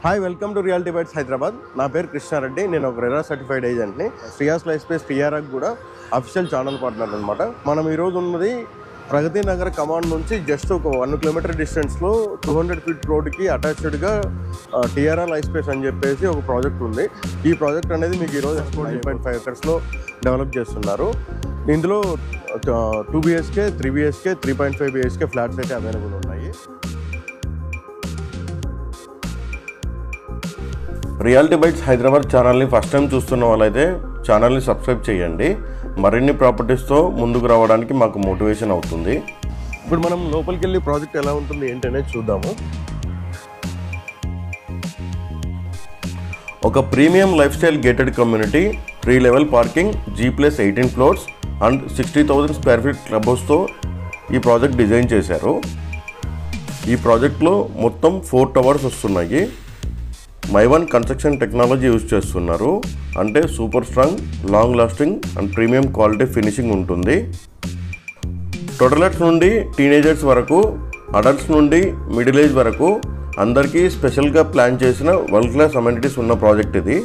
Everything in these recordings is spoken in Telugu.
Hi welcome to reality bites Hyderabad. నా పేరు కృష్ణారెడ్డి. నేను ఒక రెరా సర్టిఫైడ్ ఏజెంట్ని. శ్రీయాస్ లైఫ్ స్పేస్ టీఆర్ఆర్ కూడా అఫీషియల్ ఛానల్ పార్ట్నర్ అనమాట. మనం ఈరోజు ఉన్నది ప్రగతి నగర్ కమాండ్ నుంచి జస్ట్ ఒక 1 కిలోమీటర్ డిస్టెన్స్లో 200 ఫీట్ రోడ్కి అటాచ్డ్గా టీఆర్ఆర్ లైఫ్ స్పేస్ అని చెప్పేసి ఒక ప్రాజెక్ట్ ఉంది. ఈ ప్రాజెక్ట్ అనేది మీకు ఈరోజు 9.5 ఎకర్స్లో డెవలప్ చేస్తున్నారు. ఇందులో 2 BHK, 3 BHK, 3.5 BHK ఫ్లాట్స్ అయితే అవైలబుల్ ఉన్నాయి. రియాలిటీ బైట్స్ హైదరాబాద్ ఛానల్ని ఫస్ట్ టైం చూస్తున్న వాళ్ళైతే ఛానల్ని సబ్స్క్రైబ్ చేయండి. మరిన్ని ప్రాపర్టీస్తో ముందుకు రావడానికి మాకు మోటివేషన్ అవుతుంది. ఇప్పుడు మనం లోపలికి వెళ్ళి ప్రాజెక్ట్ ఎలా ఉంటుంది ఏంటనేది చూద్దాము. ఒక premium lifestyle gated community, 3 level parking, G+18 floors and 60,000 square feet club హౌస్తో ఈ ప్రాజెక్ట్ డిజైన్ చేశారు. ఈ ప్రాజెక్ట్లో మొత్తం 4 టవర్స్ వస్తున్నాయి. మైవన్ కన్స్ట్రక్షన్ టెక్నాలజీ యూజ్ చేస్తున్నారు. అంటే super strong, long lasting and premium quality finishing ఉంటుంది. టోటలర్స్ నుండి టీనేజర్స్ వరకు, అడల్ట్స్ నుండి మిడిల్ ఏజ్ వరకు అందరికీ స్పెషల్గా ప్లాన్ చేసిన వరల్డ్ క్లాస్ అమెనిటీస్ ఉన్న ప్రాజెక్ట్ ఇది.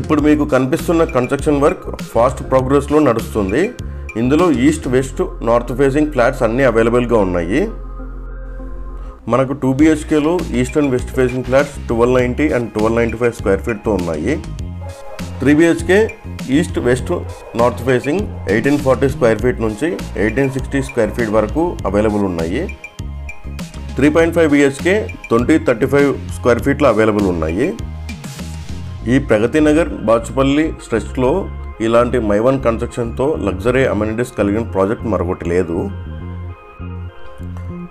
ఇప్పుడు మీకు కనిపిస్తున్న కన్స్ట్రక్షన్ వర్క్ ఫాస్ట్ ప్రోగ్రెస్లో నడుస్తుంది. ఇందులో east, west, north facing flats అన్నీ అవైలబుల్గా ఉన్నాయి. మనకు 2 BHKలో east and west facing flats 1290 and 1295 square ఫీట్తో ఉన్నాయి. 3 BHK east, west, north facing 1840 square feet నుంచి 1860 స్క్వేర్ ఫీట్ వరకు అవైలబుల్ ఉన్నాయి. 3.5 BHK 2035 స్క్వేర్ ఫీట్లో అవైలబుల్ ఉన్నాయి. ఈ ప్రగతి నగర్, బాచుపల్లి స్ట్రెచ్లో ఇలాంటి మైవన్ కన్స్ట్రక్షన్తో లగ్జరీ అమెనిటీస్ కలిగిన ప్రాజెక్ట్ మరొకటి లేదు.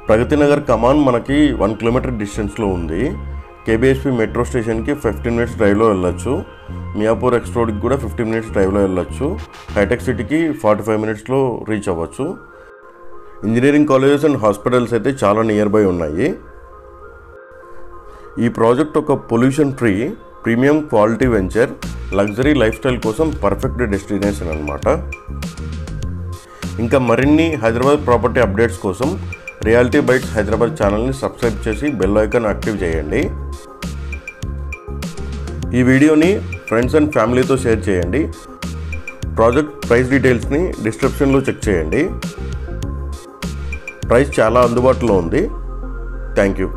ప్రగతి నగర్ కమాన్ మనకి 1 కిలోమీటర్ డిస్టెన్స్లో ఉంది. KBHP మెట్రో స్టేషన్కి 15 మినిట్స్ డ్రైవ్లో వెళ్ళొచ్చు. మియాపూర్ ఎక్స్ రోడ్కి కూడా 15 మినిట్స్ డ్రైవ్లో వెళ్ళొచ్చు. హైటెక్ సిటీకి 45 మినిట్స్లో రీచ్ అవ్వచ్చు. ఇంజనీరింగ్ కాలేజెస్ అండ్ హాస్పిటల్స్ అయితే చాలా నియర్ బై ఉన్నాయి. ఈ ప్రాజెక్ట్ ఒక pollution free, premium quality venture, luxury life style కోసం పర్ఫెక్ట్ డెస్టినేషన్ అన్నమాట. ఇంకా మరిన్ని హైదరాబాద్ ప్రాపర్టీ అప్డేట్స్ కోసం రియాలిటీ బైట్స్ హైదరాబాద్ ఛానల్ని సబ్స్క్రైబ్ చేసి బెల్ ఐకాన్ యాక్టివ్ చేయండి. ఈ వీడియోని ఫ్రెండ్స్ అండ్ ఫ్యామిలీతో షేర్ చేయండి. ప్రాజెక్ట్ ప్రైస్ డీటెయిల్స్ని డిస్క్రిప్షన్లో చెక్ చేయండి. ప్రైస్ చాలా అందుబాటులో ఉంది. Thank you.